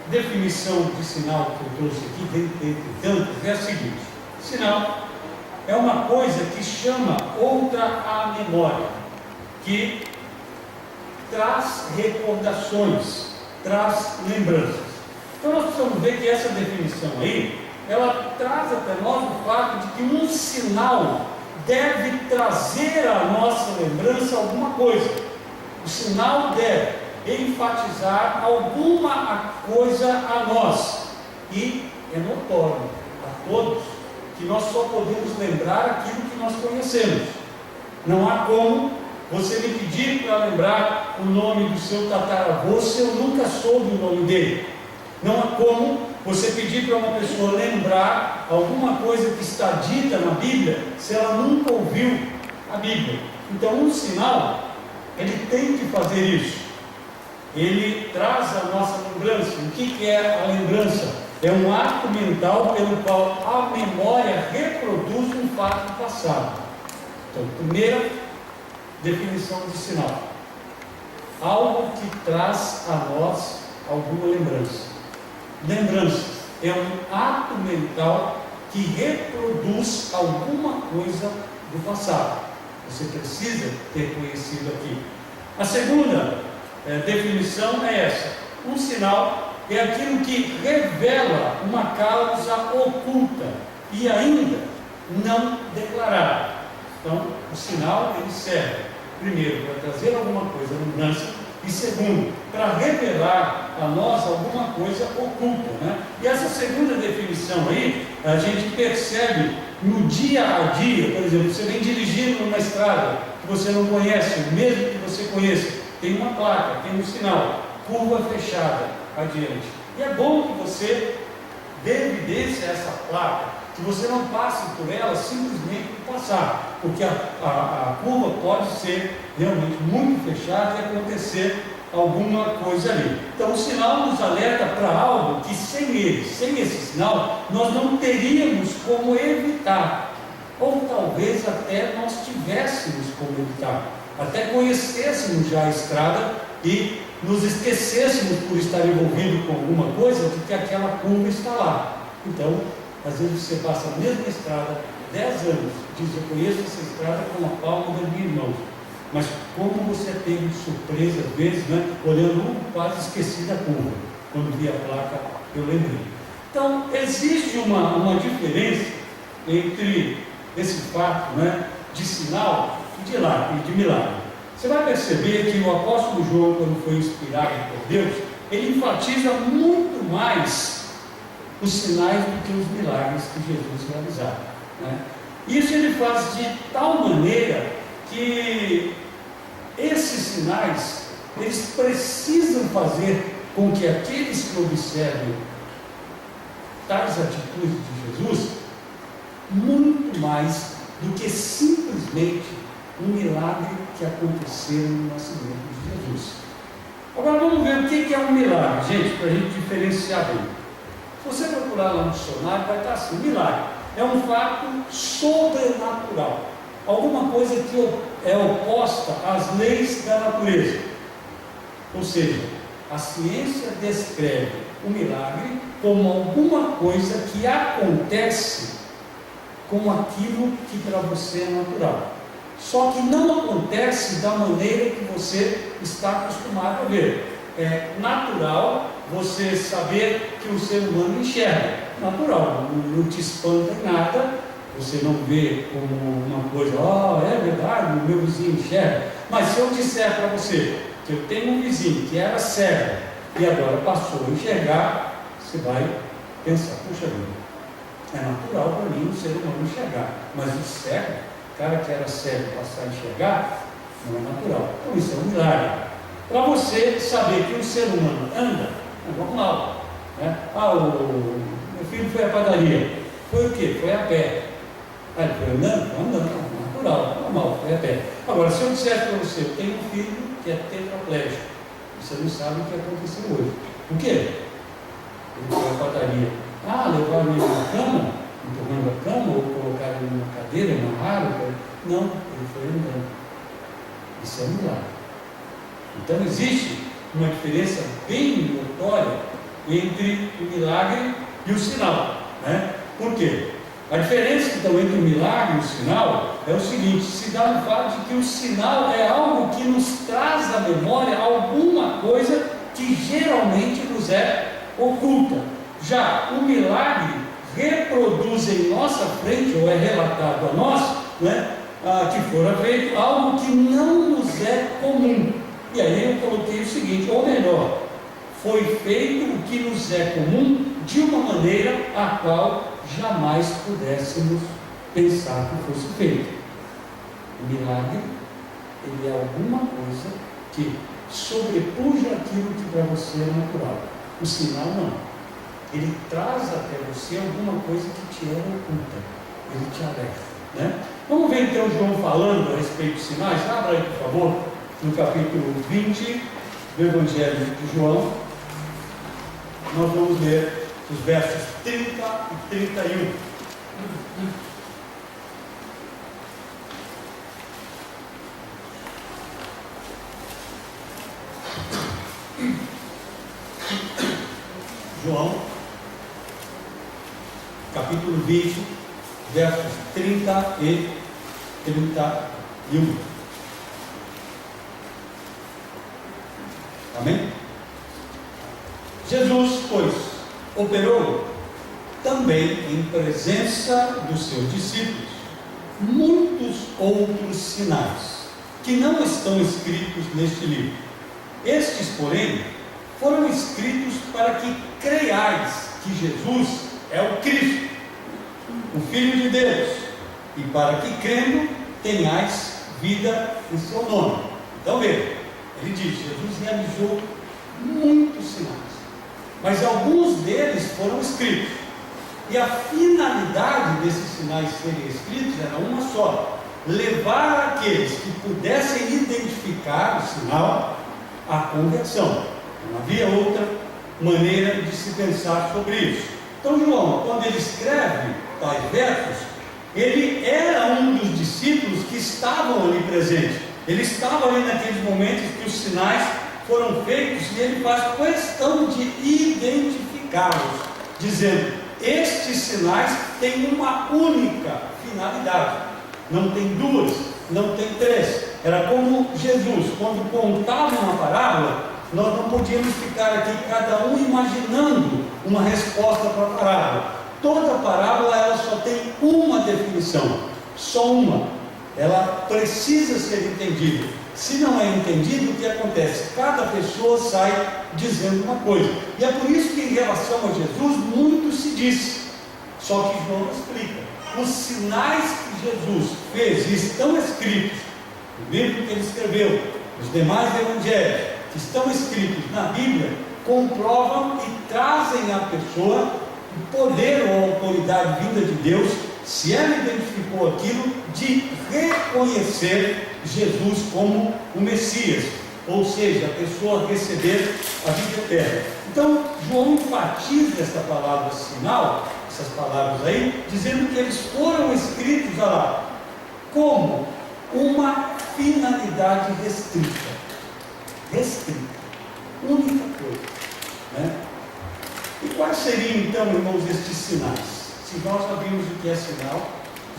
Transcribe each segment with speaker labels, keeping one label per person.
Speaker 1: definição de sinal que eu trouxe aqui, dentre tantas, é a seguinte: sinal é uma coisa que chama outra à memória, que traz recordações, traz lembranças. Então nós precisamos ver que essa definição aí, ela traz até nós o fato de que um sinal deve trazer à nossa lembrança alguma coisa. O sinal deve enfatizar alguma coisa a nós, e é notório a todos que nós só podemos lembrar aquilo que nós conhecemos. Não há como você me pedir para lembrar o nome do seu tataravô se eu nunca soube o nome dele. Não há como você pedir para uma pessoa lembrar alguma coisa que está dita na Bíblia se ela nunca ouviu a Bíblia. Então um sinal, ele tem que fazer isso. Ele traz a nossa lembrança. O que é a lembrança? É um ato mental pelo qual a memória reproduz um fato passado. Então, primeira definição de sinal: algo que traz a nós alguma lembrança. Lembrança é um ato mental que reproduz alguma coisa do passado. Você precisa ter conhecido aqui. A segunda definição é essa: um sinal é aquilo que revela uma causa oculta e ainda não declarada. Então, o sinal ele serve, primeiro, para trazer alguma coisa à lembrança, e segundo, para revelar a nós alguma coisa oculta, né? E essa segunda definição aí, a gente percebe no dia a dia. Por exemplo, você vem dirigindo numa estrada que você não conhece, mesmo que você conheça, tem uma placa, tem um sinal, curva fechada, adiante. E é bom que você dê evidência a essa placa, que você não passe por ela simplesmente por passar, porque a curva pode ser realmente muito fechada e acontecer alguma coisa ali. Então o sinal nos alerta para algo que sem ele, sem esse sinal, nós não teríamos como evitar, ou talvez até nós tivéssemos como evitar, até conhecêssemos já a estrada e nos esquecêssemos, por estar envolvido com alguma coisa, de que aquela curva está lá. Então, às vezes você passa a mesma estrada 10 anos, diz: eu conheço essa estrada com a palma das minhas mãos, mas como você teve surpresa às vezes, né, olhando, quase esqueci da curva, quando vi a placa eu lembrei. Então existe uma diferença entre esse fato, né, de sinal e de milagre. Você vai perceber que o apóstolo João, quando foi inspirado por Deus, ele enfatiza muito mais os sinais do que os milagres que Jesus realizava, né? Isso ele faz de tal maneira que esses sinais, eles precisam fazer com que aqueles que observem tais atitudes de Jesus, muito mais do que simplesmente um milagre que aconteceu no nascimento de Jesus. Agora vamos ver o que é um milagre, gente, para a gente diferenciar bem. Se você procurar lá no dicionário, vai estar assim: milagre é um fato sobrenatural, alguma coisa que é oposta às leis da natureza. Ou seja, a ciência descreve o milagre como alguma coisa que acontece com aquilo que para você é natural, só que não acontece da maneira que você está acostumado a ver. É natural você saber que o ser humano enxerga, natural, não te espanta em nada, você não vê como uma coisa: é verdade, o meu vizinho enxerga. Mas se eu disser para você que eu tenho um vizinho que era cego e agora passou a enxergar, você vai pensar: puxa vida, é natural para mim o ser humano enxergar, mas o cego, o cara que era cego passar a enxergar, não é natural. Então isso é um milagre. Para você saber que um ser humano anda, é normal, né? O meu filho foi à padaria, foi o quê? Foi a pé. Ele foi andando, natural, normal, foi a pé. Agora, se eu disser para você: eu tenho um filho que é tetraplégico, você não sabe o que aconteceu hoje. O quê? Ele foi à padaria. Levaram ele na cama, empurrando a cama, ou colocaram ele numa cadeira, amarraram? Não, ele foi andando. Isso é um milagre. Então existe uma diferença bem notória entre o milagre e o sinal, né? Por quê? A diferença então entre o milagre e o sinal é o seguinte: se dá no fato de que o sinal é algo que nos traz à memória alguma coisa que geralmente nos é oculta. Já o milagre reproduz em nossa frente, ou é relatado a nós, né, que fora feito algo que não nos é comum. E aí eu coloquei o seguinte, ou melhor, foi feito o que nos é comum de uma maneira a qual jamais pudéssemos pensar que fosse feito. O milagre, ele é alguma coisa que sobrepuja aquilo que para você é natural. O sinal não. Ele traz até você alguma coisa que te é oculta. Ele te alerta, né? Vamos ver então João falando a respeito dos sinais. Abra aí, por favor, no capítulo 20 do Evangelho de João. Nós vamos ler os versos 30 e 31. João, capítulo 20, versos 30 e 31. Amém? Jesus, pois, operou também em presença dos seus discípulos muitos outros sinais que não estão escritos neste livro. Estes, porém, foram escritos para que creiais que Jesus é o Cristo, o Filho de Deus, e para que crendo tenhais vida em seu nome. Então veja, ele diz, Jesus realizou muitos sinais, mas alguns deles foram escritos, e a finalidade desses sinais serem escritos era uma só: levar aqueles que pudessem identificar o sinal à conversão. Não havia outra maneira de se pensar sobre isso. Então João, quando ele escreve tais versos, ele era um dos discípulos que estavam ali presentes. Ele estava ali naqueles momentos que os sinais foram feitos, e ele faz questão de identificá-los, dizendo: estes sinais têm uma única finalidade, não tem duas, não tem três. Era como Jesus, quando contava uma parábola, nós não podíamos ficar aqui cada um imaginando uma resposta para a parábola. Toda parábola ela só tem uma definição, só uma. Ela precisa ser entendida. Se não é entendido, o que acontece? Cada pessoa sai dizendo uma coisa. E é por isso que em relação a Jesus muito se diz. Só que João explica. Os sinais que Jesus fez e estão escritos no livro que ele escreveu, os demais evangelhos que estão escritos na Bíblia, comprovam e trazem à pessoa o poder ou a autoridade vinda de Deus, se ela identificou aquilo, de reconhecer Jesus como o Messias, ou seja, a pessoa receber a vida eterna. Então, João enfatiza essa palavra sinal, essas palavras aí, dizendo que eles foram escritos, olha lá, como uma finalidade restrita. Restrita. Única coisa, né? E quais seriam então, irmãos, estes sinais? Se nós já vimos o que é sinal,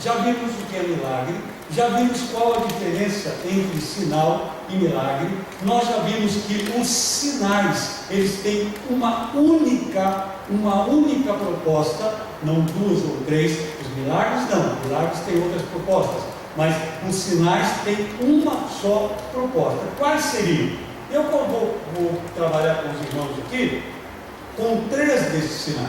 Speaker 1: já vimos o que é milagre, já vimos qual a diferença entre sinal e milagre, nós já vimos que os sinais, eles têm uma única proposta, não duas ou três. Os milagres não, os milagres têm outras propostas, mas os sinais têm uma só proposta. Quais seriam? Eu vou trabalhar com os irmãos aqui com três desses sinais.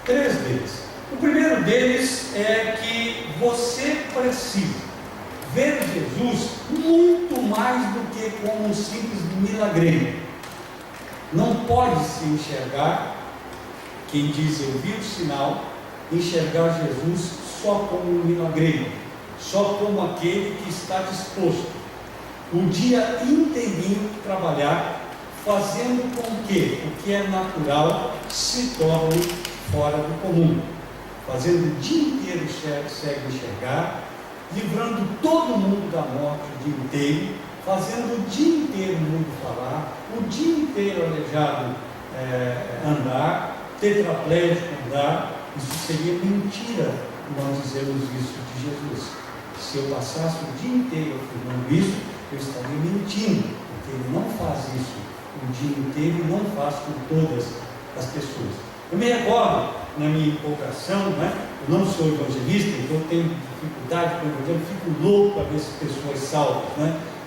Speaker 1: Três deles. O primeiro deles é que você precisa ver Jesus muito mais do que como um simples milagreiro. Não pode se enxergar, quem diz eu vi o sinal, enxergar Jesus só como um milagreiro, só como aquele que está disposto o dia inteirinho trabalhar, fazendo com que o que é natural se torne fora do comum, fazendo o dia inteiro segue enxergar, livrando todo mundo da morte o dia inteiro, fazendo o dia inteiro o mundo falar, o dia inteiro aleijado andar, tetraplégico andar. Isso seria mentira nós dizemos isso de Jesus. Se eu passasse o dia inteiro afirmando isso, eu estaria mentindo, porque ele não faz isso o dia inteiro e não faz com todas as pessoas. Eu me recordo, na minha empolgação, eu não sou evangelista, então eu tenho dificuldade com o evangelho, fico louco para ver essas pessoas salvas,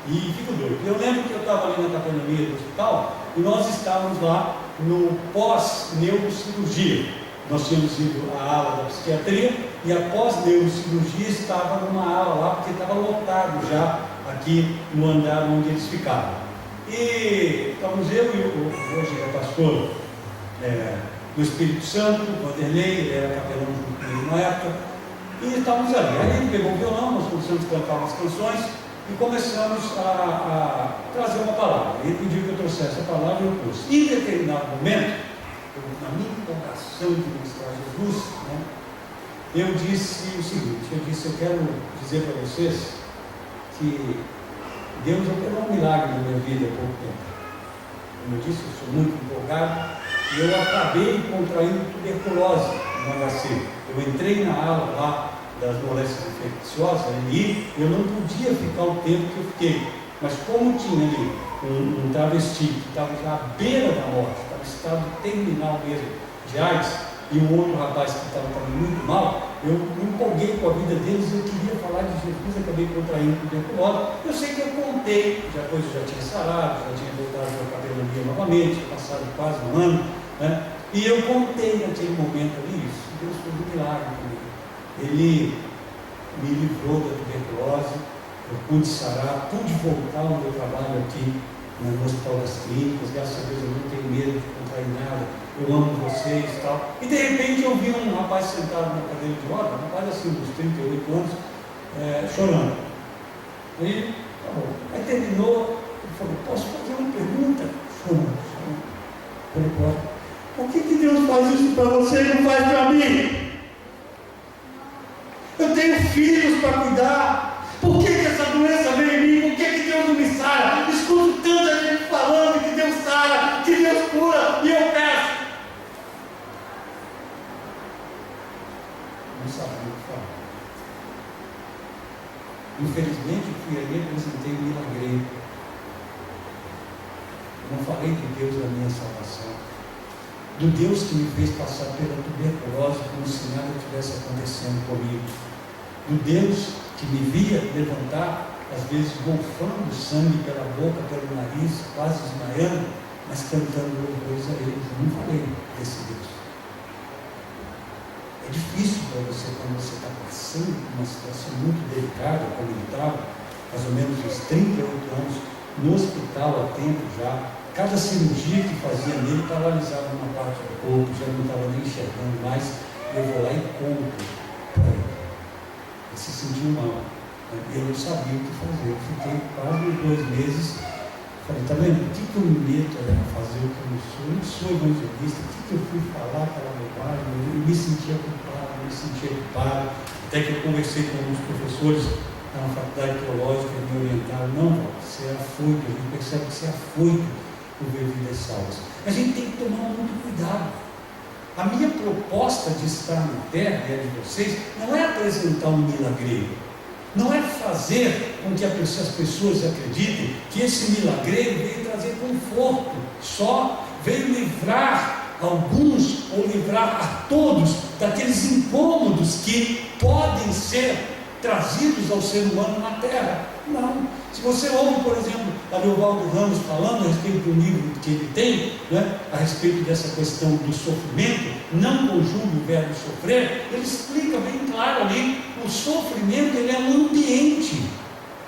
Speaker 1: e fico doido. Eu lembro que eu estava ali na capelania do hospital e nós estávamos lá no pós-neurocirurgia. Nós tínhamos ido à ala da psiquiatria e a pós-neurocirurgia estava numa ala lá, porque estava lotado já aqui no andar onde eles ficavam. E estávamos eu e hoje é pastor do Espírito Santo, o Vanderlei, ele era capelão junto comigo na época, e estávamos ali. Aí ele pegou o violão, nós começamos a cantar umas canções e começamos a trazer uma palavra. Ele pediu que eu trouxesse a palavra e eu trouxe. Em determinado momento, na minha empolgação de mostrar Jesus, eu disse o seguinte: eu quero dizer para vocês que Deus operou um milagre na minha vida há pouco tempo. Como eu disse, eu sou muito empolgado e eu acabei contraindo tuberculose no HC. Eu entrei na ala lá das doenças infecciosas e eu não podia ficar o tempo que eu fiquei, mas como tinha ali um travesti que estava já à beira da morte, estava em estado terminal mesmo de AIDS, e um outro rapaz que estava também muito mal, eu me empolguei com a vida deles, eu queria falar de Jesus, acabei contraindo tuberculose. Eu sei que eu contei, depois eu já tinha sarado, já tinha voltado para a capelania novamente, tinha passado quase um ano, e eu contei naquele momento ali isso. Deus fez um milagre comigo. Ele me livrou da tuberculose, eu pude sarar, pude voltar ao meu trabalho aqui no Hospital das Clínicas. Graças a Deus eu não tenho medo de contrair nada, eu amo vocês e tal. E de repente eu vi um rapaz sentado na cadeira de roda, um rapaz assim dos 38 anos, chorando. Aí, tá bom. Aí terminou, ele falou: posso fazer uma pergunta? Chorando. Falei: pode. Por que Deus faz isso para você e não faz para mim? Eu tenho filhos para cuidar. Por que essa doença veio em mim? Por que Deus não me sara? Escuto tanta gente falando que Deus sara, que Deus cura, e eu peço. Não sabia o que falar. Infelizmente, fui ali e apresentei um milagreiro. Eu não falei de Deus da minha salvação, do Deus que me fez passar pela tuberculose como se nada tivesse acontecendo comigo, do Deus que me via levantar, às vezes golfando sangue pela boca, pelo nariz, quase desmaiando, mas cantando louvores a eles. Eu não falei desse Deus. É difícil para você, quando você está passando por uma situação muito delicada, como ele estava, mais ou menos uns 38 anos, no hospital há tempo já. Cada cirurgia que fazia nele paralisava uma parte do corpo, já não estava nem enxergando mais. Eu vou lá e conto para ele. Ele se sentiu mal. Eu não sabia o que fazer. Eu fiquei quase uns 2 meses. Falei: está vendo? O que eu me meto a fazer o que eu não sou? Eu não sou evangelista. O que eu fui falar aquela bobagem? Eu me sentia culpado, Até que eu conversei com alguns professores na faculdade teológica e me orientaram: não, você é afoito. A gente percebe que você é afoito por ver vidas salvas. A gente tem que tomar muito cuidado. A minha proposta de estar na terra e a de vocês não é apresentar um milagreiro, não é fazer com que as pessoas acreditem que esse milagreiro veio trazer conforto, só veio livrar alguns ou livrar a todos daqueles incômodos que podem ser trazidos ao ser humano na terra. Não. Se você ouve, por exemplo, a Leovaldo Ramos falando a respeito do livro que ele tem, a respeito dessa questão do sofrimento, não conjuga o verbo sofrer, ele explica bem claro ali: o sofrimento, ele é um ambiente.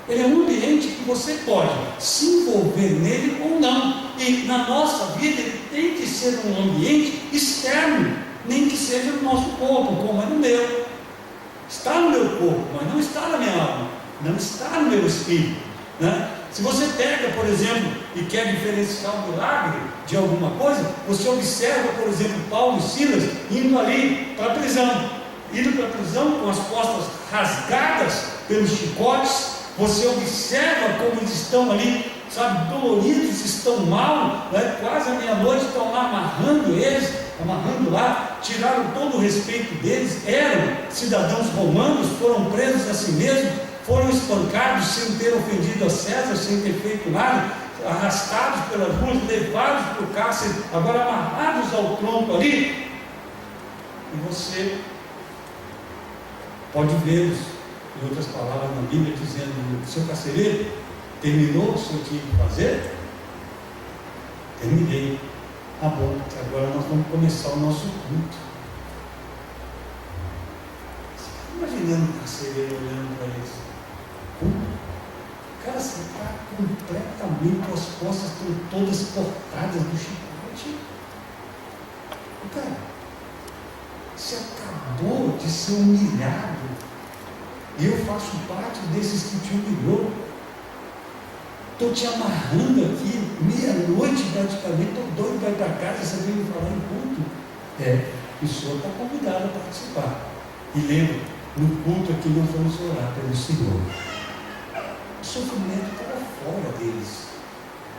Speaker 1: Ele é um ambiente que você pode se envolver nele ou não. E na nossa vida ele tem que ser um ambiente externo, nem que seja no nosso corpo, como é no meu. Está no meu corpo, mas não está na minha alma, não está no meu espírito. Se você pega, por exemplo, e quer diferenciar o milagre de alguma coisa, você observa, por exemplo, Paulo e Silas indo ali para a prisão, com as costas rasgadas pelos chicotes. Você observa como eles estão ali, doloridos, estão mal, quase à meia-noite, estão lá amarrando lá, tiraram todo o respeito deles, eram cidadãos romanos, foram presos a si mesmos, foram espancados sem ter ofendido a César, sem ter feito nada, arrastados pelas ruas, levados para o cárcere, agora amarrados ao tronco ali. E você pode vê-los, em outras palavras na Bíblia, dizendo: seu carcereiro, terminou o que eu tinha que fazer? Terminei. Ah, bom, agora nós vamos começar o nosso culto. Você está imaginando o carcereiro olhando para isso? Cara, você está completamente, as costas estão todas cortadas do chicote. Cara, você acabou de ser humilhado. E eu faço parte desses que te humilhou. Estou te amarrando aqui, meia-noite praticamente, estou doido para ir para casa, você veio me falar em culto. O senhor está convidado a participar. E lembra, no culto aqui nós vamos orar pelo Senhor. O sofrimento estava fora deles,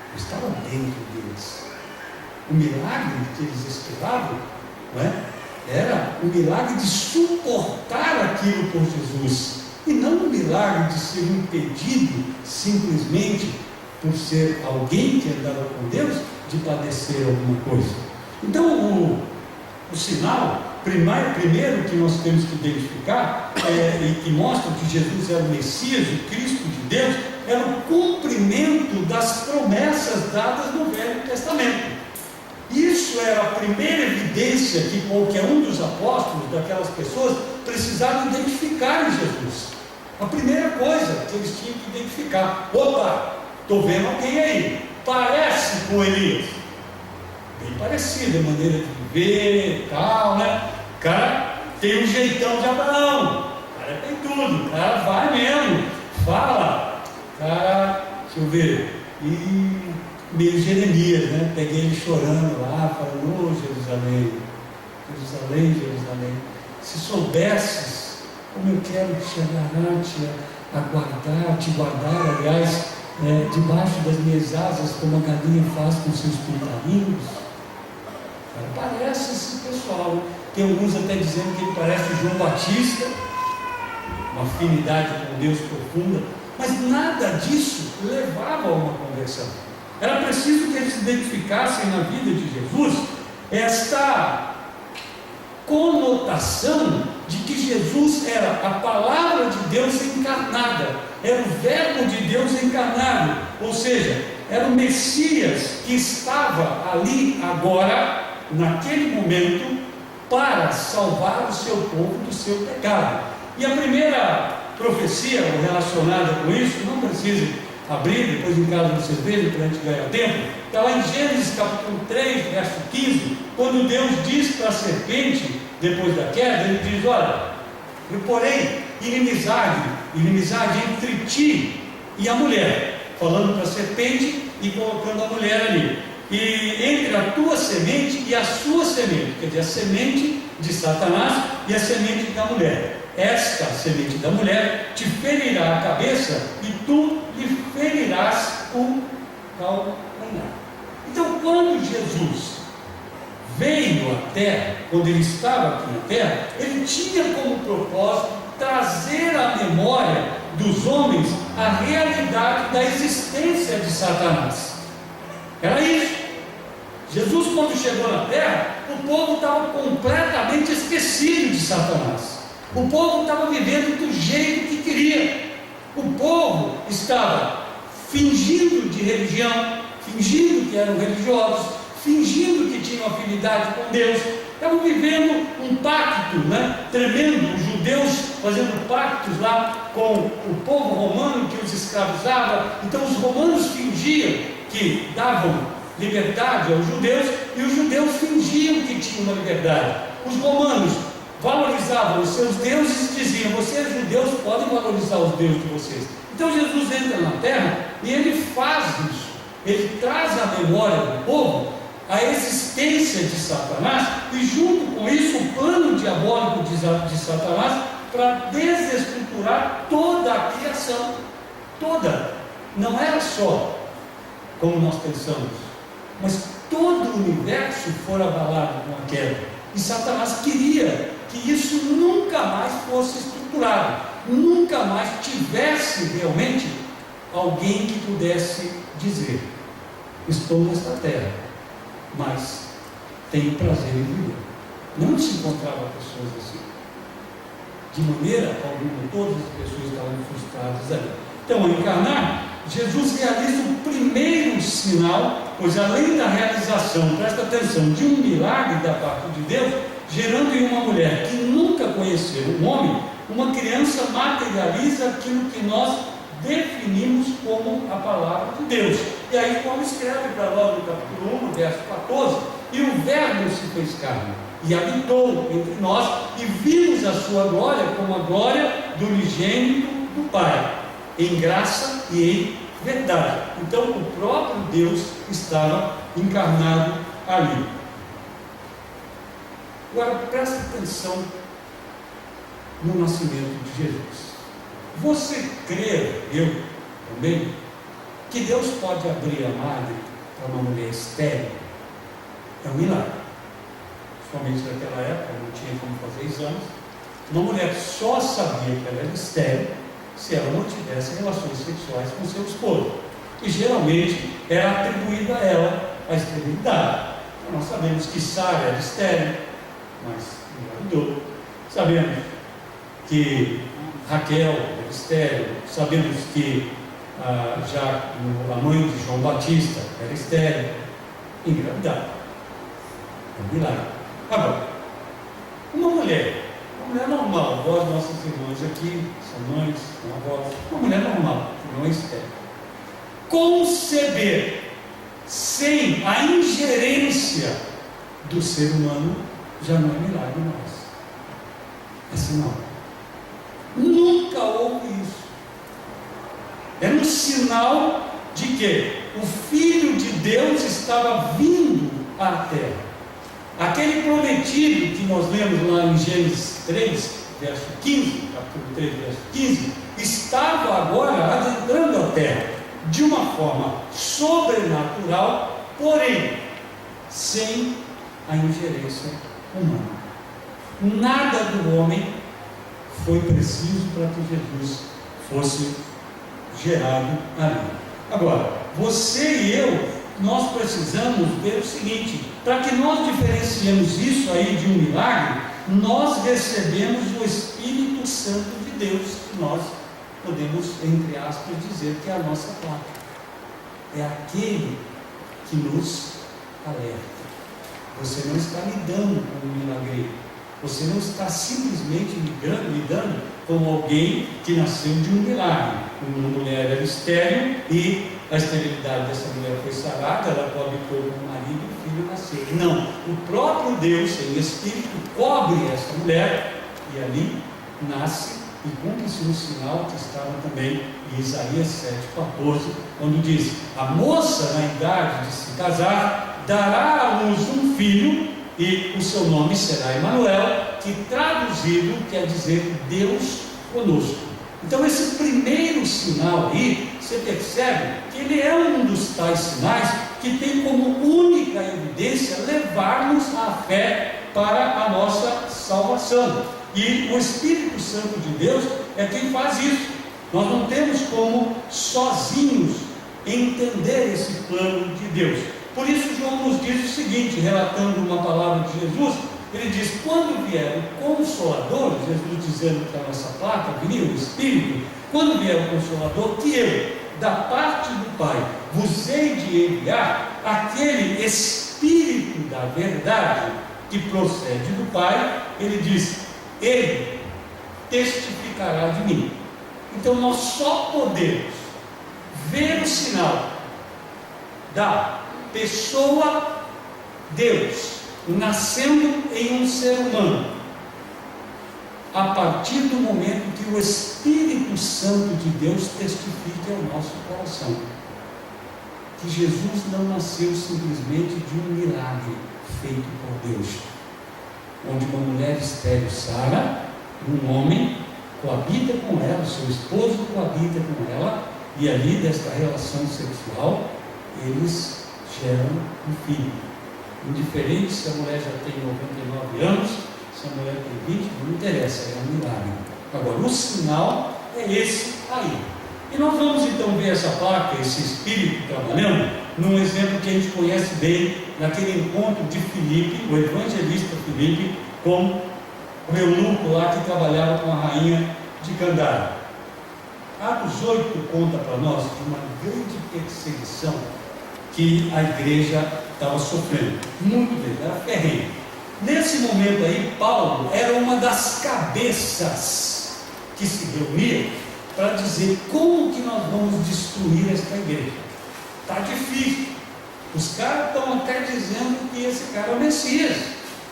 Speaker 1: não estava dentro deles. O milagre que eles esperavam, não é? Era o milagre de suportar aquilo por Jesus, e não o milagre de ser impedido simplesmente por ser alguém que andava com Deus, de padecer alguma coisa. Então o sinal primeiro que nós temos que identificar e que mostra que Jesus era o Messias, o Cristo de Deus, era o cumprimento das promessas dadas no Velho Testamento. Isso era a primeira evidência que qualquer um dos apóstolos, daquelas pessoas, precisavam identificar em Jesus. A primeira coisa que eles tinham que identificar: opa, estou vendo alguém aí, parece com Elias. Bem parecido, a maneira de viver e tal, né? O cara tem um jeitão de Abraão, o cara tem tudo, o cara vai mesmo, fala, cara, deixa eu ver, e meio Jeremias, né? Peguei ele chorando lá, falando: ô Jerusalém, Jerusalém, Jerusalém, se soubesses como eu quero te agarrar, te guardar, aliás, debaixo das minhas asas, como a galinha faz com seus pintarinhos. Parece esse pessoal. Tem alguns até dizendo que ele parece João Batista, uma afinidade com Deus profunda, mas nada disso levava a uma conversão. Era preciso que eles identificassem na vida de Jesus esta conotação de que Jesus era a palavra de Deus encarnada, era o verbo de Deus encarnado, ou seja, era o Messias que estava ali agora, naquele momento, para salvar o seu povo do seu pecado. E a primeira profecia relacionada com isso, não precisa abrir, depois em casa você veja, para a gente ganhar tempo, está lá em Gênesis capítulo 3, verso 15, quando Deus diz para a serpente, depois da queda, ele diz: olha, eu porém inimizade entre ti e a mulher, falando para a serpente e colocando a mulher ali, e entre a tua semente e a sua semente, quer dizer, a semente de Satanás e a semente da mulher. Esta semente da mulher te ferirá a cabeça e tu lhe ferirás o calcanhar. Então, quando Jesus veio à terra, quando ele estava aqui na terra, ele tinha como propósito trazer à memória dos homens a realidade da existência de Satanás. Era isso. Jesus, quando chegou na terra, o povo estava completamente esquecido de Satanás. O povo estava vivendo do jeito que queria. O povo estava fingindo de religião, fingindo que eram religiosos, fingindo que tinham afinidade com Deus. Estavam vivendo um pacto, tremendo, os judeus fazendo pactos lá com o povo romano que os escravizava. Então os romanos fingiam que davam liberdade aos judeus, e os judeus fingiam que tinham uma liberdade. Os romanos valorizavam os seus deuses e diziam: vocês judeus podem valorizar os deuses de vocês. Então Jesus entra na terra e ele faz isso, ele traz à memória do povo a existência de Satanás, e junto com isso o plano diabólico de Satanás para desestruturar toda a criação, toda. Não era só como nós pensamos, mas todo o universo for abalado com a queda. E Satanás queria que isso nunca mais fosse estruturado, nunca mais tivesse realmente alguém que pudesse dizer: estou nesta terra, mas tenho prazer em viver. Não se encontrava pessoas assim. De maneira alguma, todas as pessoas estavam frustradas ali. Então, ao encarnar, Jesus realiza o primeiro sinal, pois além da realização, presta atenção, de um milagre da parte de Deus, gerando em uma mulher que nunca conheceu um homem, uma criança materializa aquilo que nós definimos como a palavra de Deus. E aí Paulo escreve para nós no capítulo 1, verso 14: e o verbo se fez carne, e habitou entre nós, e vimos a sua glória como a glória do unigênito do Pai, em graça e em verdade. Então o próprio Deus estava encarnado ali. Agora presta atenção no nascimento de Jesus. Você crê, eu também, que Deus pode abrir a madre para uma mulher estéril? É um milagre. Principalmente naquela época, não tinha como fazer exames. Uma mulher só sabia que ela era estéril se ela não tivesse relações sexuais com seu esposo. E geralmente era atribuída a ela a esterilidade. Então, nós sabemos que Sara era estéril, mas engravidou. Sabemos que Raquel era estéril. Sabemos que a mãe de João Batista era estéril, engravidada. É um milagre. Agora, uma mulher normal, igual as nossas irmãs aqui, são mães, são avós, uma mulher normal, que não é estéril, conceber sem a ingerência do ser humano já não é milagre mais. É sinal. Nunca houve isso. É um sinal de que o Filho de Deus estava vindo à terra. Aquele prometido que nós lemos lá em Gênesis 3, verso 15, capítulo 3, verso 15, estava agora adentrando a terra de uma forma sobrenatural, porém sem a ingerência humana. Nada do homem foi preciso para que Jesus fosse gerado ali. Agora, você e eu, nós precisamos ver o seguinte: para que nós diferenciemos isso aí de um milagre, nós recebemos o Espírito Santo de Deus, que nós podemos, entre aspas, dizer que é a nossa placa. É aquele que nos alerta. Você não está lidando com um milagreiro. Você não está simplesmente lidando com alguém que nasceu de um milagre. Uma mulher era estéril e a esterilidade dessa mulher foi sarada, ela coabitou com o marido e o filho nasceu. Não, o próprio Deus, em espírito, cobre essa mulher e ali nasce e cumpre-se um sinal que estava também em Isaías 7,14, quando diz: a moça na idade de se casar dará à luz um filho e o seu nome será Emanuel, que traduzido quer dizer Deus conosco. Então esse primeiro sinal aí, você percebe que ele é um dos tais sinais que tem como única evidência levar-nos à fé para a nossa salvação. E o Espírito Santo de Deus é quem faz isso. Nós não temos como sozinhos entender esse plano de Deus. Por isso João nos diz o seguinte, relatando uma palavra de Jesus, ele diz: quando vier o Consolador, Jesus dizendo que a nossa placa viria o Espírito, quando vier o Consolador, que eu, da parte do Pai, vos hei de enviar, aquele Espírito da verdade que procede do Pai, ele diz, ele testificará de mim. Então nós só podemos ver o sinal da pessoa Deus nascendo em um ser humano a partir do momento que o Espírito Santo de Deus testifique ao nosso coração que Jesus não nasceu simplesmente de um milagre feito por Deus, onde uma mulher estéril sara, um homem coabita com ela, seu esposo coabita com ela, e ali desta relação sexual eles geram um filho. Indiferente se a mulher já tem 99 anos, se a mulher tem 20, não interessa, é um milagre. Agora, o sinal é esse aí. E nós vamos então ver essa placa, esse espírito trabalhando, num exemplo que a gente conhece bem, naquele encontro de Filipe, o evangelista Filipe, com o eunuco lá que trabalhava com a rainha de Candara. Atos 8 conta para nós de uma grande perseguição que a igreja estava sofrendo, muito grande, era ferrenha. Nesse momento aí, Paulo era uma das cabeças que se reunia para dizer como que nós vamos destruir esta igreja. Está difícil, os caras estão até dizendo que esse cara é o Messias,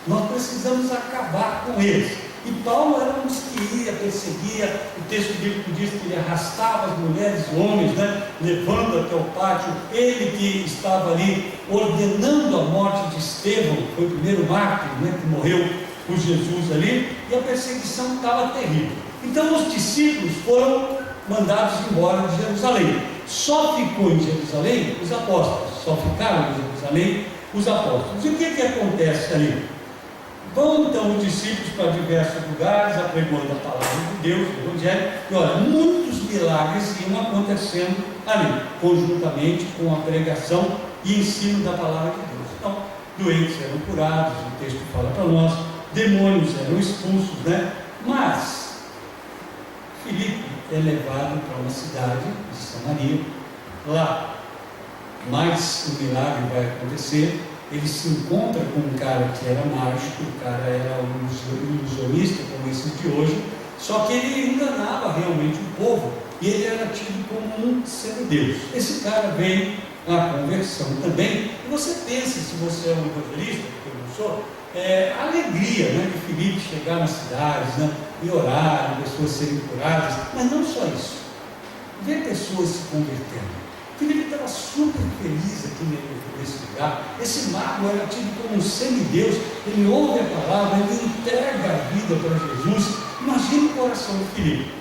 Speaker 1: nós precisamos acabar com eles. E Paulo era um dos que ia, perseguia. O texto bíblico diz que ele arrastava as mulheres e homens, levando até o pátio. Ele que estava ali ordenando a morte de Estevão, que foi o primeiro mártir, que morreu por Jesus ali, e a perseguição estava terrível. Então os discípulos foram mandados embora de Jerusalém. Só ficou em Jerusalém os apóstolos, só ficaram em Jerusalém os apóstolos. E o que acontece ali? Vão então os discípulos para diversos lugares, apregoando a palavra de Deus, o Evangelho, e olha, muitos milagres iam acontecendo ali, conjuntamente com a pregação e ensino da palavra de Deus. Então, doentes eram curados, o texto fala para nós, demônios eram expulsos, Mas, Filipe é levado para uma cidade de Samaria, lá, mais um milagre vai acontecer. Ele se encontra com um cara que era mágico, o cara era um ilusionista, como esse de hoje, só que ele enganava realmente o povo, e ele era tido como um semideus. Esse cara veio à conversão também, e você pensa, se você é um evangelista, que eu não sou, a alegria de Filipe chegar nas cidades, e orar, e pessoas serem curadas, mas não só isso, ver pessoas se convertendo. Filipe estava super feliz aqui nesse lugar. Esse mago era tido como um semideus. Ele ouve a palavra, ele entrega a vida para Jesus. Imagina o coração de Filipe.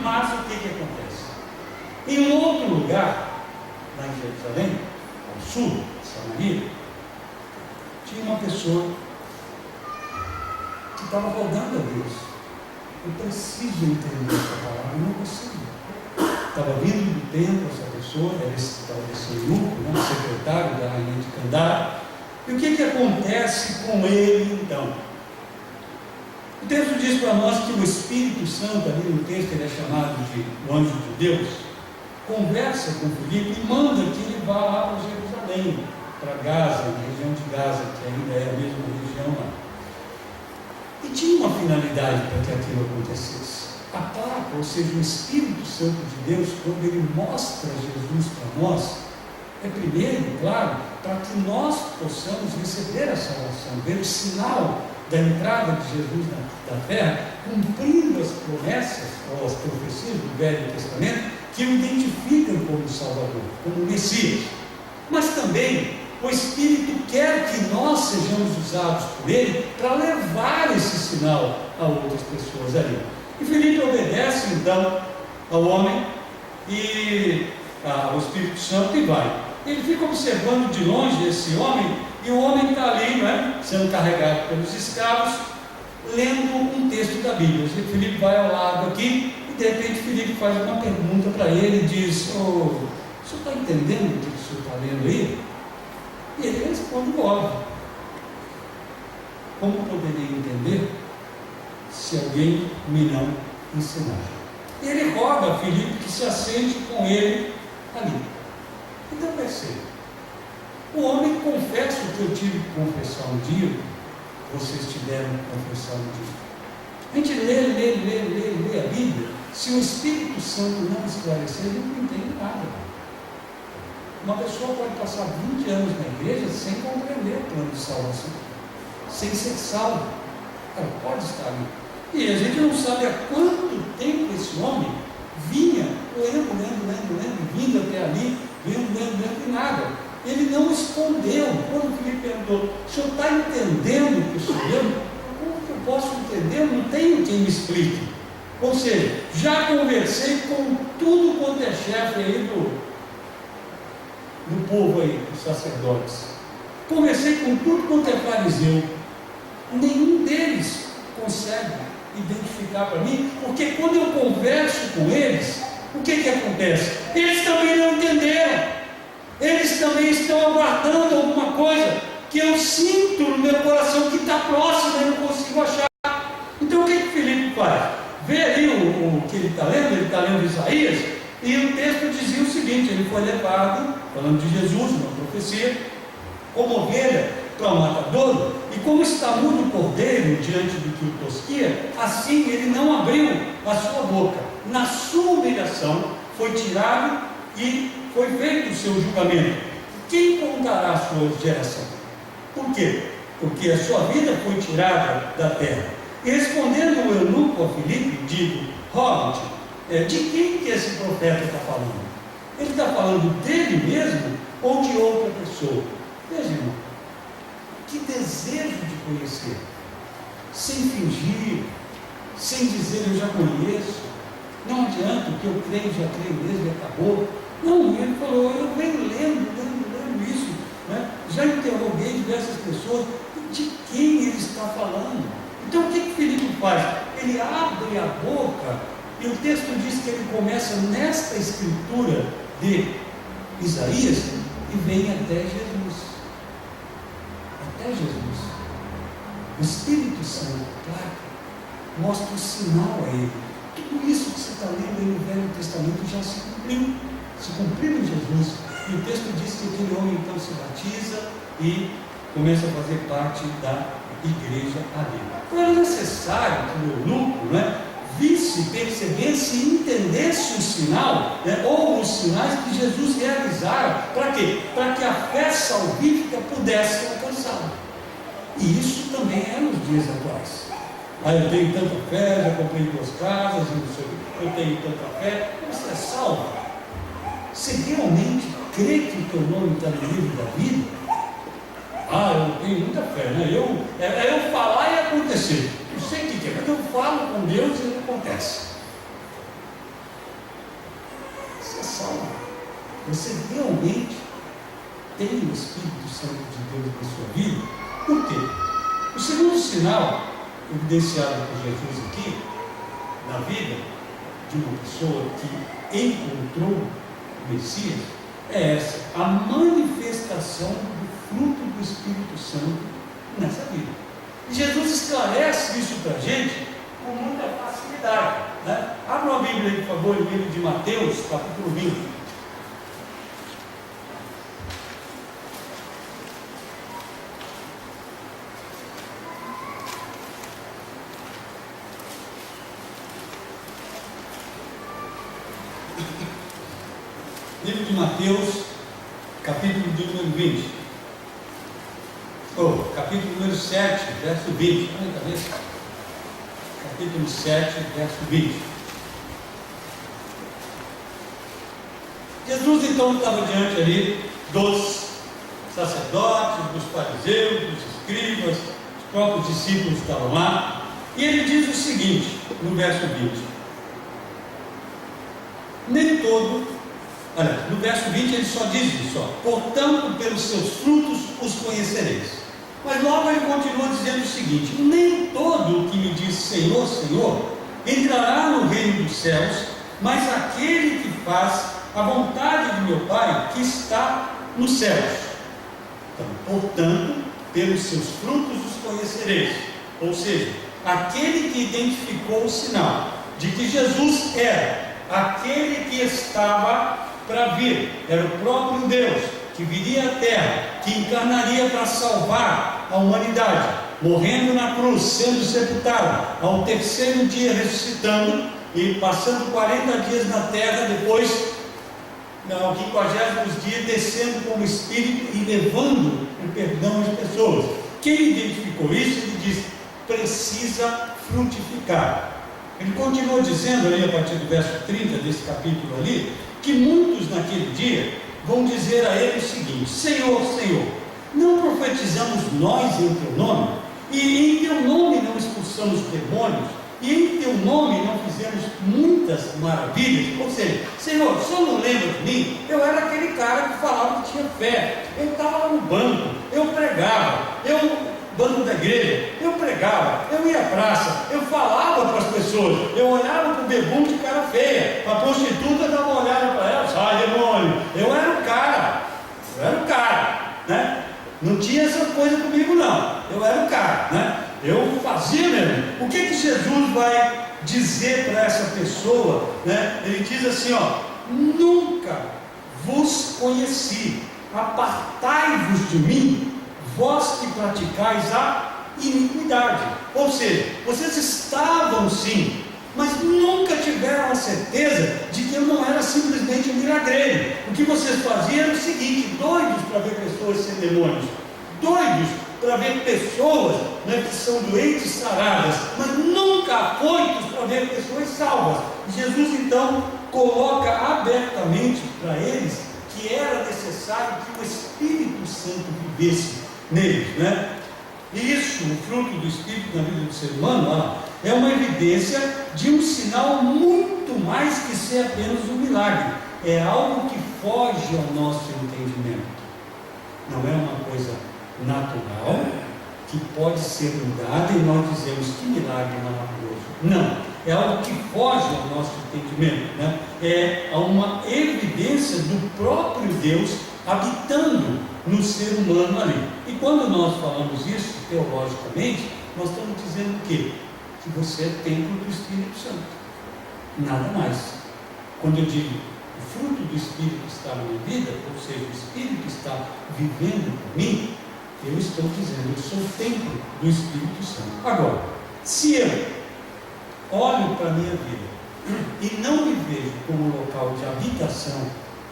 Speaker 1: Mas o que acontece? Em um outro lugar, lá em Jerusalém, ao sul, Samaria, tinha uma pessoa que estava rogando a Deus: eu preciso entender essa palavra, eu não consigo. Estava vindo do templo essa pessoa, era esse eunuco, o secretário da rainha de Candara. E o que acontece com ele então? O texto diz para nós que o Espírito Santo, ali no texto ele é chamado de o anjo de Deus, conversa com Filipe e manda que ele vá lá para Jerusalém, para Gaza, na região de Gaza, que ainda é a mesma região lá. E tinha uma finalidade para que aquilo acontecesse. A placa, ou seja, o Espírito Santo de Deus, quando ele mostra Jesus para nós, é primeiro, claro, para que nós possamos receber a salvação, ver o sinal da entrada de Jesus na terra, cumprindo as promessas ou as profecias do Velho Testamento, que o identificam como Salvador, como Messias. Mas também o Espírito quer que nós sejamos usados por Ele para levar esse sinal a outras pessoas ali. E Filipe obedece então ao homem e ao Espírito Santo e vai. Ele fica observando de longe esse homem, e o homem está ali, sendo carregado pelos escravos, lendo um texto da Bíblia. E Filipe vai ao lado aqui, e de repente Filipe faz uma pergunta para ele e diz: o senhor está entendendo o que o senhor está lendo aí? E ele responde óbvio. Como poderia entender se alguém me não ensinar? E ele roga a Filipe que se assente com ele ali. Então perceba, o homem confessa o que eu tive que confessar um dia, vocês tiveram que confessar um dia. A gente lê a Bíblia, se o Espírito Santo não esclarecer, ele não entende nada. Uma pessoa pode passar 20 anos na igreja sem compreender o plano de salvação, sem ser salvo. Ela pode estar ali. E a gente não sabe há quanto tempo esse homem vinha, lendo, vindo até ali, lendo, e nada. Ele não respondeu. Quando o Filipe perguntou: o senhor está entendendo o que o senhor leu? Como que eu posso entender? Eu não tenho quem me explique. Ou seja, já conversei com tudo quanto é chefe aí do povo aí, dos sacerdotes. Conversei com tudo quanto é fariseu. Nenhum deles consegue identificar para mim, porque quando eu converso com eles, o que acontece? Eles também não entenderam. Eles também estão aguardando alguma coisa que eu sinto no meu coração que está próximo e não consigo achar. Então o que Filipe faz? Vê ali o que ele está lendo Isaías, e o texto dizia o seguinte: ele foi levado, falando de Jesus, uma profecia, como ovelha para o matadouro, e como está mudo o cordeiro diante do que o tosquia, assim ele não abriu a sua boca. Na sua humilhação foi tirado e foi feito o seu julgamento. Quem contará a sua geração? Por quê? Porque a sua vida foi tirada da terra. E respondendo o eunuco a Filipe, digo: roga-te, de quem que esse profeta está falando? Ele está falando dele mesmo ou de outra pessoa? Veja, irmão, que desejo de conhecer, sem fingir, sem dizer eu já conheço. Não adianta, o que eu creio, já creio mesmo e acabou. Não, ele falou: eu venho lendo isso, né? Já interroguei diversas pessoas, de quem ele está falando. Então o que Filipe faz? Ele abre a boca, e o texto diz que ele começa nesta escritura de Isaías e vem até Jesus. Até Jesus. O Espírito Santo, claro, mostra o sinal a ele. Tudo isso que você está lendo aí no Velho Testamento já se cumpriu. Se cumpriu em Jesus. E o texto diz que aquele homem então se batiza e começa a fazer parte da igreja ali. Então era necessário que o eunuco, visse, percebesse e entendesse o sinal, ou os sinais que Jesus realizara. Para quê? Para que a fé salvífica pudesse alcançá-lo. E isso também é nos dias atuais. Eu tenho tanta fé, já comprei 2 casas, e não sei o que, eu tenho tanta fé. Você é salvo? Você realmente crê que o teu nome está no livro da vida? Eu tenho muita fé, eu falar e acontecer. Não sei o que é, mas eu falo com Deus e acontece. Você é salvo. Você realmente tem o Espírito Santo de Deus na sua vida. Por quê? O segundo sinal evidenciado por Jesus aqui, na vida de uma pessoa que encontrou o Messias, é essa: a manifestação do fruto do Espírito Santo nessa vida. E Jesus esclarece isso para a gente com muita facilidade. Abra uma Bíblia aí, por favor, no livro de Mateus, capítulo 20. Livro de Mateus, capítulo de número 20. Capítulo número 7, verso 20. Capítulo 7, verso 20. Jesus então estava diante ali dos sacerdotes, dos fariseus, dos escribas, os próprios discípulos estavam lá, e ele diz o seguinte, no verso 20: nem todo, no verso 20 ele só diz isso, portanto pelos seus frutos os conhecereis. Mas logo ele continua dizendo o seguinte: nem todo o que me diz Senhor, Senhor, entrará no reino dos céus, mas aquele que faz a vontade de meu Pai que está nos céus. Então, portanto, pelos seus frutos os conhecereis. Ou seja, aquele que identificou o sinal de que Jesus era aquele que estava para vir, era o próprio Deus, que viria à terra, que encarnaria para salvar a humanidade, morrendo na cruz, sendo sepultado, ao terceiro dia ressuscitando e passando 40 dias na terra, depois, no 50º dia, descendo como Espírito e levando o perdão às pessoas. Quem identificou isso, ele diz: precisa frutificar. Ele continua dizendo ali, a partir do verso 30 desse capítulo ali, que muitos naquele dia vão dizer a ele o seguinte: Senhor, Senhor, não profetizamos nós em teu nome? E em teu nome não expulsamos demônios? e em teu nome não fizemos muitas maravilhas. Ou seja, Senhor, o Senhor não lembra de mim? Eu era aquele cara que falava que tinha fé, eu estava lá no banco, eu pregava, banco da igreja, eu pregava, eu ia à praça, eu falava para as pessoas, eu olhava para o bebum de cara feia, para a prostituta, dava uma olhada para ela, sai demônio, eu era o cara, né? Não tinha essa coisa comigo não, eu era o cara, né? Eu fazia mesmo. O que Jesus vai dizer para essa pessoa, né? Ele diz assim, ó: nunca vos conheci, apartai-vos de mim, vós que praticais a iniquidade. Ou seja, vocês estavam sim, mas nunca tiveram a certeza de que eu não era simplesmente um milagreiro. O que vocês faziam era o seguinte: doidos para ver pessoas sem demônios, doidos para ver pessoas, né, que são doentes saradas, mas nunca afoitos para ver pessoas salvas. Jesus então coloca abertamente para eles que era necessário que o Espírito Santo vivesse neles, né? Isso, o fruto do Espírito na vida do ser humano, é uma evidência de um sinal muito mais que ser apenas um milagre. É algo que foge ao nosso entendimento. Não é uma coisa natural que pode ser mudada e nós dizemos que milagre maravilhoso. Não, é algo que foge ao nosso entendimento, né? É uma evidência do próprio Deus habitando no ser humano ali. E quando nós falamos isso teologicamente, nós estamos dizendo o quê? Que você é templo do Espírito Santo, nada mais. Quando eu digo o fruto do Espírito está na minha vida, ou seja, o Espírito está vivendo por mim, eu estou dizendo, eu sou o templo do Espírito Santo. Agora, se eu olho para a minha vida e não me vejo como um local de habitação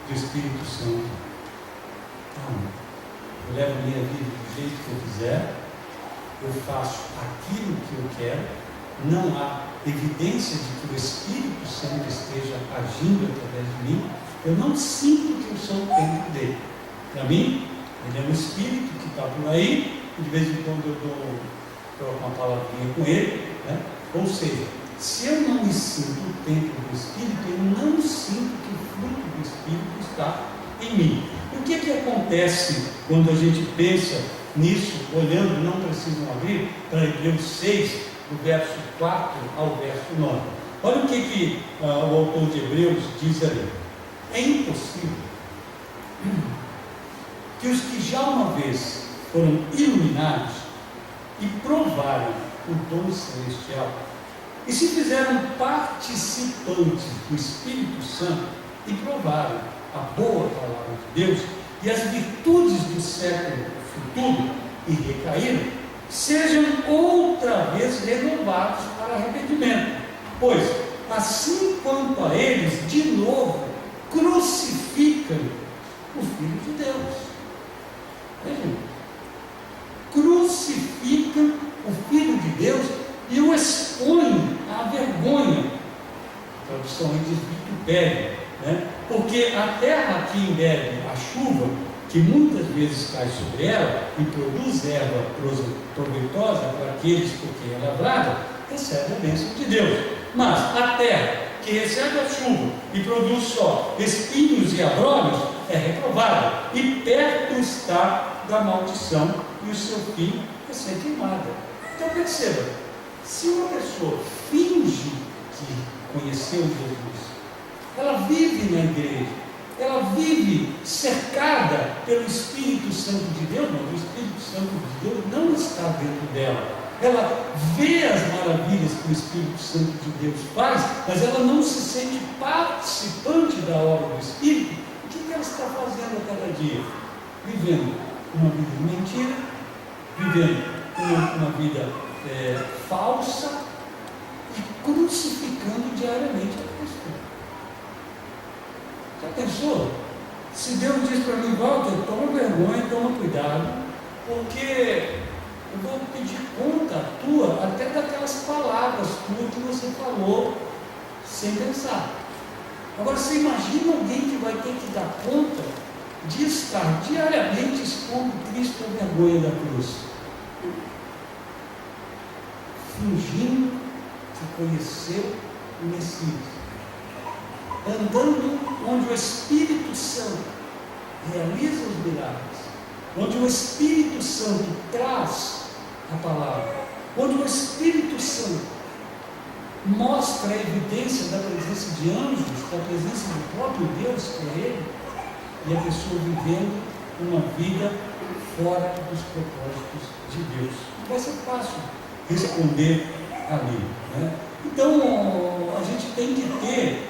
Speaker 1: do Espírito Santo, eu levo a minha vida do jeito que eu quiser, eu faço aquilo que eu quero, não há evidência de que o Espírito Santo esteja agindo através de mim, eu não sinto que eu sou o templo dele. Para mim, ele é um Espírito que está por aí, e de vez em quando eu troco uma palavrinha com ele, né? Ou seja, se eu não me sinto o templo do Espírito, eu não sinto que o fruto do Espírito está em mim. E o que acontece quando a gente pensa nisso, olhando, não precisam abrir, para Hebreus 6, do verso 4 ao verso 9. Olha o que o autor de Hebreus diz ali. É impossível que os que já uma vez foram iluminados e provaram o dom celestial e se fizeram participantes do Espírito Santo e provaram a boa palavra de Deus e as virtudes do século futuro e recaíram, sejam outra vez renovados para arrependimento, pois assim quanto a eles de novo crucificam o Filho de Deus. Vejam, crucificam o Filho de Deus e o expõem à vergonha. A tradução aí diz vitupério, né? Porque a terra que embebe a chuva, que muitas vezes cai sobre ela e produz erva proveitosa para aqueles por quem é lavrada, recebe a bênção de Deus. Mas a terra que recebe a chuva e produz só espinhos e abrolhos é reprovada, e perto está da maldição, e o seu fim é ser queimada. Então perceba, se uma pessoa finge que conheceu Jesus, ela vive na igreja, ela vive cercada pelo Espírito Santo de Deus, mas o Espírito Santo de Deus não está dentro dela. Ela vê as maravilhas que o Espírito Santo de Deus faz, mas ela não se sente participante da obra do Espírito. O que ela está fazendo a cada dia? Vivendo uma vida de mentira, vivendo uma vida falsa e crucificando diariamente a Cristo. Já pensou? Se Deus diz para mim, Walter, toma vergonha, toma cuidado, porque eu vou pedir conta tua até daquelas palavras tuas que você falou sem pensar. Agora você imagina alguém que vai ter que dar conta de estar diariamente expondo Cristo à vergonha da cruz, fingindo que conheceu o Messias, andando onde o Espírito Santo realiza os milagres, onde o Espírito Santo traz a palavra, onde o Espírito Santo mostra a evidência da presença de anjos, da presença do próprio Deus para ele, e a pessoa vivendo uma vida fora dos propósitos de Deus. Não vai ser fácil responder ali, né? Então, a gente tem que ter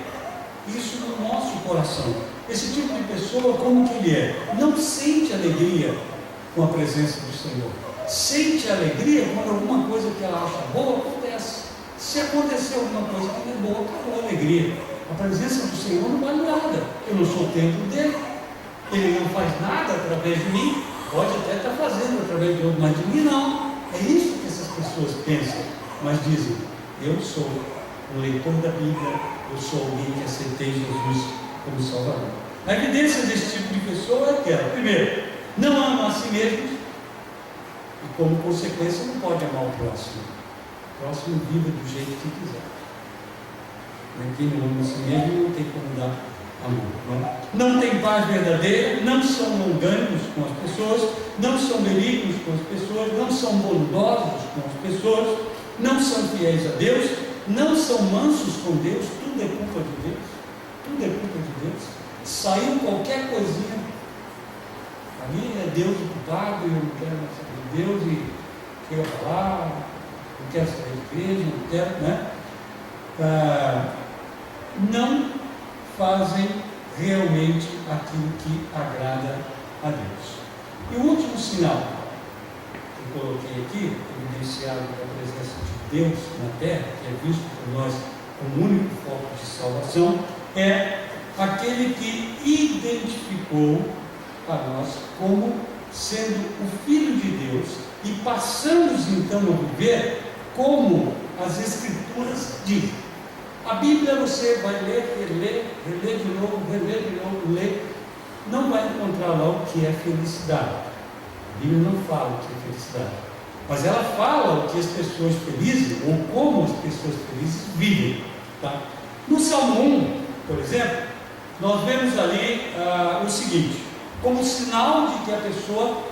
Speaker 1: isso no nosso coração. Esse tipo de pessoa, como que ele é? Não sente alegria com a presença do Senhor. Sente alegria quando alguma coisa que ela acha boa acontece. Se acontecer alguma coisa que não é boa, acabou a alegria. A presença do Senhor não vale nada. Eu não sou o templo dele. Ele não faz nada através de mim. Pode até estar fazendo através de outro, mas de mim não. É isso que essas pessoas pensam. Mas dizem, eu sou um leitor da Bíblia, eu sou alguém que aceitei Jesus como Salvador. A evidência desse tipo de pessoa é aquela: primeiro, não ama a si mesmo, e como consequência não pode amar o próximo. O próximo vive do jeito que quiser. Quem não ama a si mesmo não tem como dar amor. Não tem paz verdadeira, não são longânimos com as pessoas, não são benignos com as pessoas, não são bondosos com as pessoas, não são fiéis a Deus, não são mansos com Deus. Tudo é culpa de Deus. Tudo é culpa de Deus. Saiu qualquer coisinha, ali é Deus o culpado, e eu não quero mais saber de Deus, e chega para lá, não quero saber de igreja, não quero, né? Não fazem realmente aquilo que agrada a Deus. E o último sinal que eu coloquei aqui, evidenciado pela presença de Deus na terra, que é visto por nós como único foco de salvação, é aquele que identificou para nós como sendo o Filho de Deus, e passamos então a viver como as Escrituras dizem. A Bíblia você vai ler, reler de novo, ler, não vai encontrar lá o que é felicidade. A Bíblia não fala o que é felicidade, mas ela fala o que as pessoas felizes, ou como as pessoas felizes vivem. Tá? No Salmo 1, por exemplo, nós vemos ali o seguinte: como sinal de que a pessoa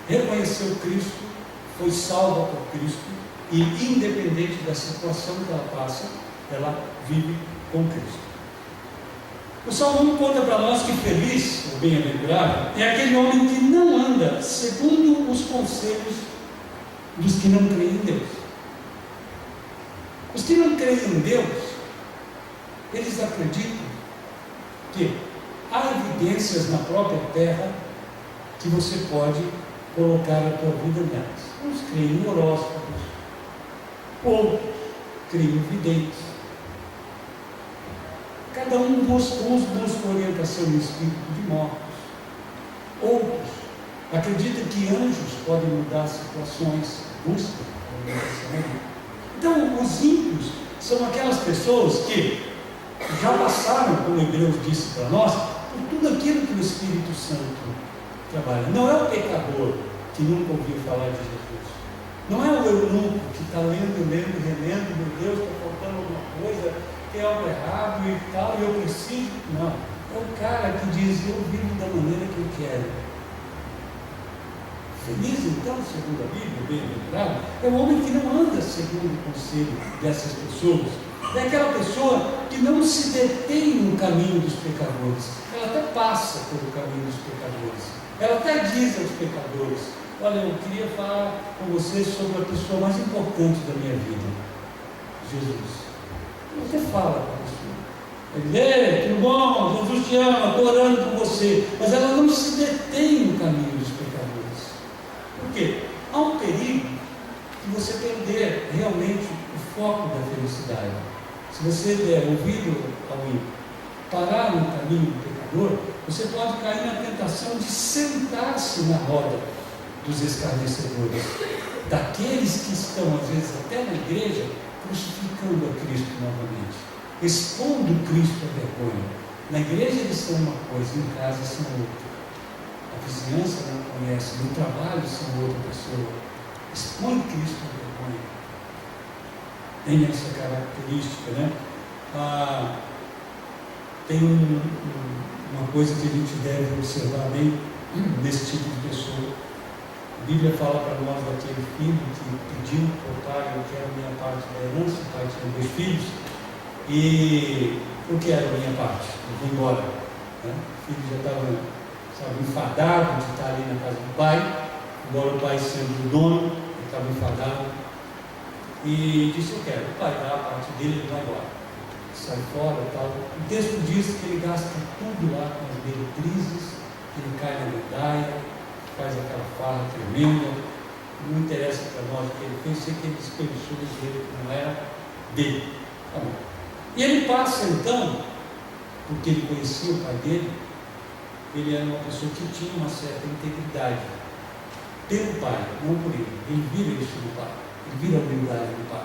Speaker 1: reconheceu Cristo, foi salva por Cristo, e independente da situação que ela passa, ela vive com Cristo. O Salmo 1 conta para nós que feliz, ou bem-aventurado, é aquele homem que não anda segundo os conselhos dos que não creem em Deus. Os que não creem em Deus, eles acreditam que há evidências na própria terra que você pode colocar a tua vida nelas. Uns creem em horóscopos, outros creem em videntes. Cada um busca, uns buscam orientação no espírito de mortos, outros acreditam que anjos podem mudar situações, buscam orientação. Então, os ímpios são aquelas pessoas que já passaram, como Hebreus disse para nós, por tudo aquilo que o Espírito Santo trabalha. Não é o pecador que nunca ouviu falar de Jesus. Não é o eunuco que está lendo, relendo, meu Deus, está faltando alguma coisa, tem algo errado e tal, e eu preciso. Não. É o cara que diz, eu vivo da maneira que eu quero. Feliz então, segundo a Bíblia, bem-aventurado, é o homem que não anda segundo o conselho dessas pessoas. É aquela pessoa que não se detém no caminho dos pecadores. Ela até passa pelo caminho dos pecadores. Ela até diz aos pecadores: olha, eu queria falar com vocês sobre a pessoa mais importante da minha vida, Jesus. Você fala com a pessoa. Ele, tudo bom, Jesus te ama, estou orando por você. Mas ela não se detém no caminho dos pecadores. Por quê? Há um perigo de você perder realmente o foco da felicidade. Se você der ouvido ao ímpio, parar no caminho do pecador, você pode cair na tentação de sentar-se na roda dos escarnecedores, daqueles que estão, às vezes, até na igreja, crucificando a Cristo novamente, expondo Cristo à vergonha. Na igreja eles são uma coisa, em casa são outra. A vizinhança não conhece, no trabalho são outra pessoa. Expõe Cristo à vergonha. tem essa característica, né? Tem uma coisa que a gente deve observar bem nesse tipo de pessoa. A Bíblia fala para nós daquele filho que pediu para o pai: eu quero a minha parte da herança. O pai tinha 2 filhos, e eu quero a minha parte, eu vou embora, né? O filho já estava enfadado de estar ali na casa do pai, embora o pai sendo o dono, ele estava enfadado, e disse: eu quero. O pai dá a parte dele, ele vai embora, sai fora e tal. O texto diz que ele gasta tudo lá com as meretrizes, ele cai na gandaia, faz aquela farra tremenda. Não interessa para nós o que ele fez, sei que ele desperdiçou o dinheiro que não era dele. Tá bom. E ele passa então, porque ele conhecia o pai dele, ele era uma pessoa que tinha uma certa integridade pelo pai, não por ele. Ele vira isso do pai, ele vira a humildade do pai.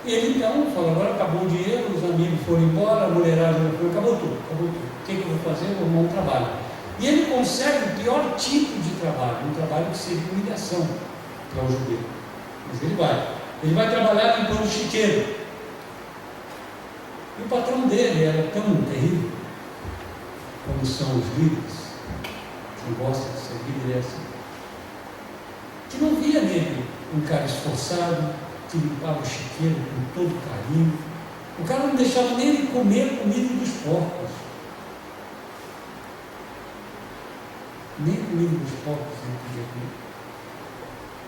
Speaker 1: E ele então fala: agora acabou o dinheiro, os amigos foram embora, a mulherada foi, acabou tudo. O que eu vou fazer? Eu vou arrumar um trabalho. E ele consegue o pior tipo de trabalho, um trabalho que seria humilhação para o judeu. Mas ele vai trabalhar limpando chiqueiro. E o patrão dele era tão terrível, como são os líderes, quem gosta de ser líder é assim, que não via nele um cara esforçado, que limpava o chiqueiro com todo carinho. O cara não deixava nem ele comer comida dos porcos. Nem comida dos porcos ele podia comer.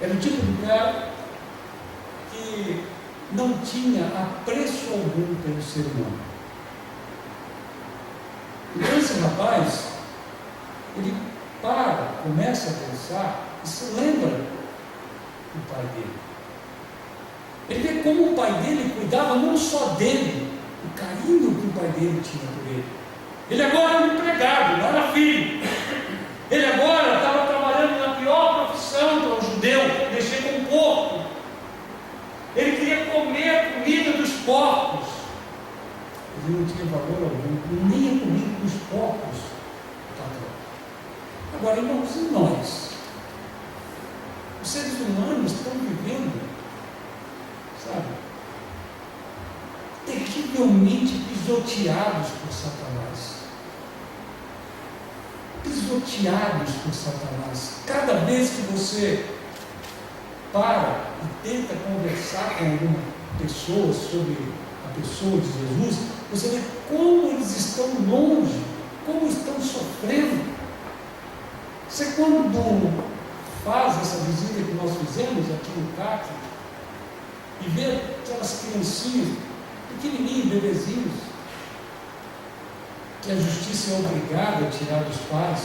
Speaker 1: Era o tipo de cara que não tinha apreço algum pelo ser humano. Então esse rapaz, ele começa a pensar e se lembra do pai dele. Ele vê como o pai dele cuidava não só dele, o carinho que o pai dele tinha por ele. Ele agora era um empregado, não era filho. Ele agora estava trabalhando na pior profissão para um judeu, mexer com porco. Ele queria comer a comida dos porcos. Ele não tinha valor algum, nem a comida dos porcos. Agora, irmãos, e nós? Os seres humanos estão vivendo, sabe, terrivelmente pisoteados por Satanás. Pisoteados por Satanás. Cada vez que você para e tenta conversar com alguma pessoa sobre a pessoa de Jesus, você vê como eles estão longe, como estão sofrendo. Você, quando faz essa visita que nós fizemos aqui no CAC e vê aquelas criancinhas pequenininhos, bebezinhos, que a justiça é obrigada a tirar dos pais,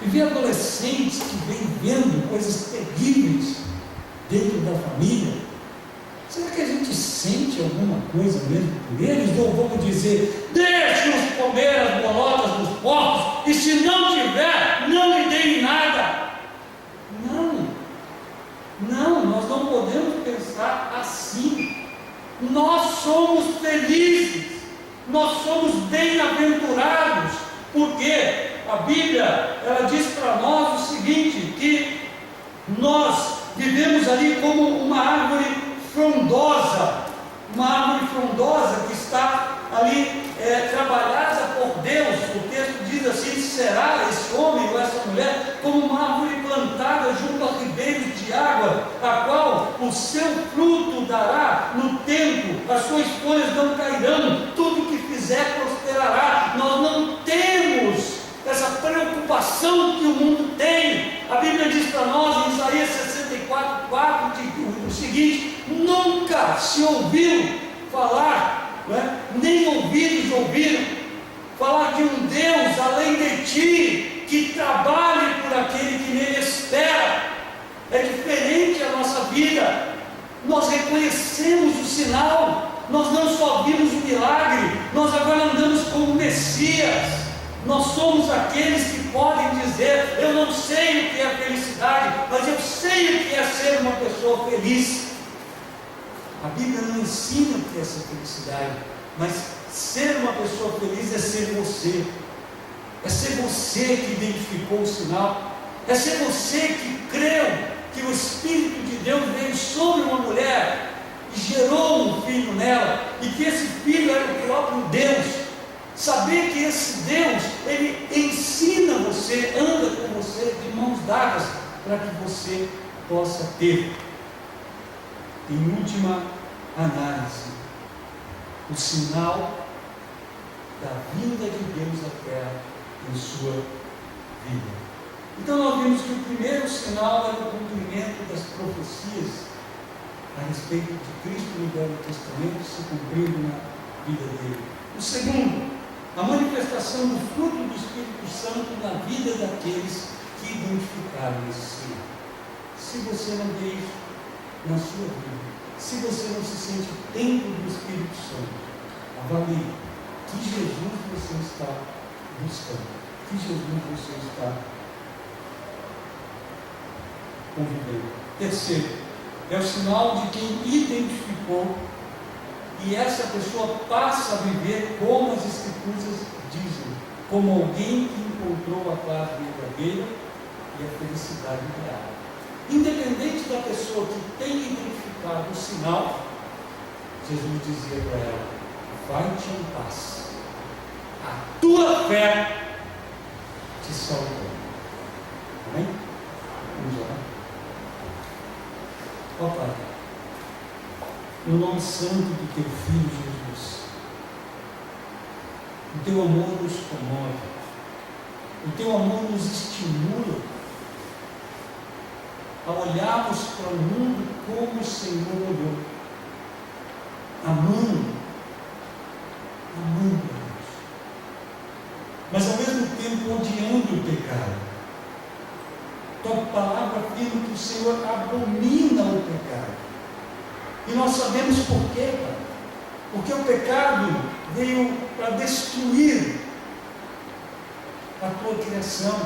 Speaker 1: e vê adolescentes que vêm vendo coisas terríveis dentro da família, será que a gente sente alguma coisa mesmo por eles? Ou vamos dizer: deixe-os comer as bolotas dos porcos, e se não tiver, não lhe deem nada? Não, nós não podemos pensar assim. Nós somos felizes, nós somos bem-aventurados, porque a Bíblia, ela diz para nós o seguinte, que nós vivemos ali como uma árvore frondosa, que está ali trabalhada por Deus. O texto diz assim: será esse homem ou essa mulher como uma árvore plantada junto a ribeiros de água, a qual o seu fruto dará no tempo, as suas folhas não cairão, tudo que fizer prosperará. Nós não temos essa preocupação que o mundo tem. A Bíblia diz para nós em Isaías 64:4 o seguinte: nunca se ouviu falar, nem ouvidos ouviram falar de um Deus além de ti, que trabalhe por aquele que nele espera. É diferente a nossa vida. Nós reconhecemos o sinal, nós não só vimos o milagre, nós agora andamos como Messias. Nós somos aqueles que podem dizer: eu não sei o que é felicidade, mas eu sei o que é ser uma pessoa feliz. A Bíblia não ensina o que é essa felicidade, mas ser uma pessoa feliz é ser você. É ser você que identificou o sinal, é ser você que creu que o Espírito de Deus veio sobre uma mulher e gerou um filho filho nela, e que esse filho era o próprio Deus. Saber que esse Deus, ele ensina você, anda com você de mãos dadas, para que você possa ter, em última análise, o sinal da vinda de Deus à terra em sua vida. Então nós vimos que o primeiro sinal era o cumprimento das profecias a respeito de Cristo no Velho Testamento se cumprindo na vida dele. O segundo, a manifestação do fruto do Espírito Santo na vida daqueles que identificaram esse sinal. Se você não vê isso na sua vida, se você não se sente templo do Espírito Santo, avalie que Jesus você está buscando, que Jesus você está convivendo. Terceiro, é o sinal de quem identificou e essa pessoa passa a viver como as Escrituras dizem, como alguém que encontrou a paz verdadeira e a felicidade real. Independente da pessoa que tem identificado o sinal, Jesus dizia para ela: vai-te em paz, a tua fé te salvou. Amém? Vamos orar. Ó Pai, no nome santo do Teu Filho Jesus, o Teu amor nos comove, o Teu amor nos estimula a olharmos para o mundo como o Senhor olhou, amando Deus, mas ao mesmo tempo odiando o pecado. Tua palavra afirma que o Senhor abomina o pecado. E nós sabemos por quê, Pai? Porque o pecado veio para destruir a tua criação,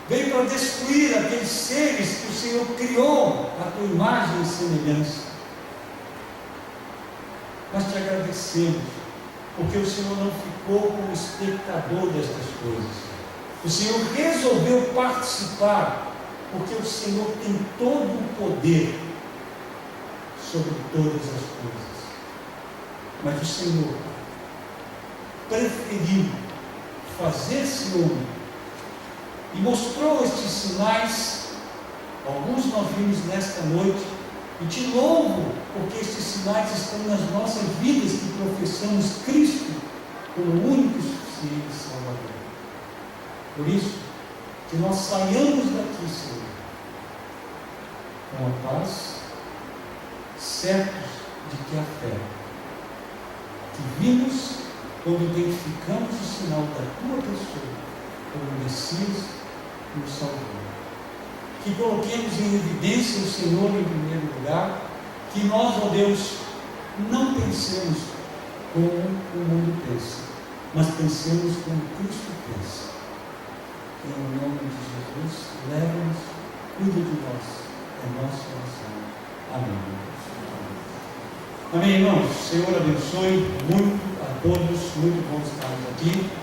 Speaker 1: veio para destruir aqueles seres que o Senhor criou à tua imagem e semelhança. Nós te agradecemos, porque o Senhor não ficou como espectador destas coisas. O Senhor resolveu participar, porque o Senhor tem todo o poder sobre todas as coisas. Mas o Senhor preferiu fazer-se homem e mostrou estes sinais. Alguns nós vimos nesta noite, e de novo, porque estes sinais estão nas nossas vidas que professamos Cristo como o único e suficiente Salvador. Por isso, que nós saiamos daqui, Senhor, com a paz, certos de que a fé que vimos quando identificamos o sinal da tua pessoa como Messias nos salvou. Que coloquemos em evidência o Senhor em primeiro lugar, que nós, ó Deus, não pensemos como o mundo pensa, mas pensemos como Cristo pensa. Em nome de Jesus, leva-nos, cuida de nós, é nossa oração. Amém. Amém, irmãos. O Senhor abençoe muito a todos, muito bom estarmos aqui.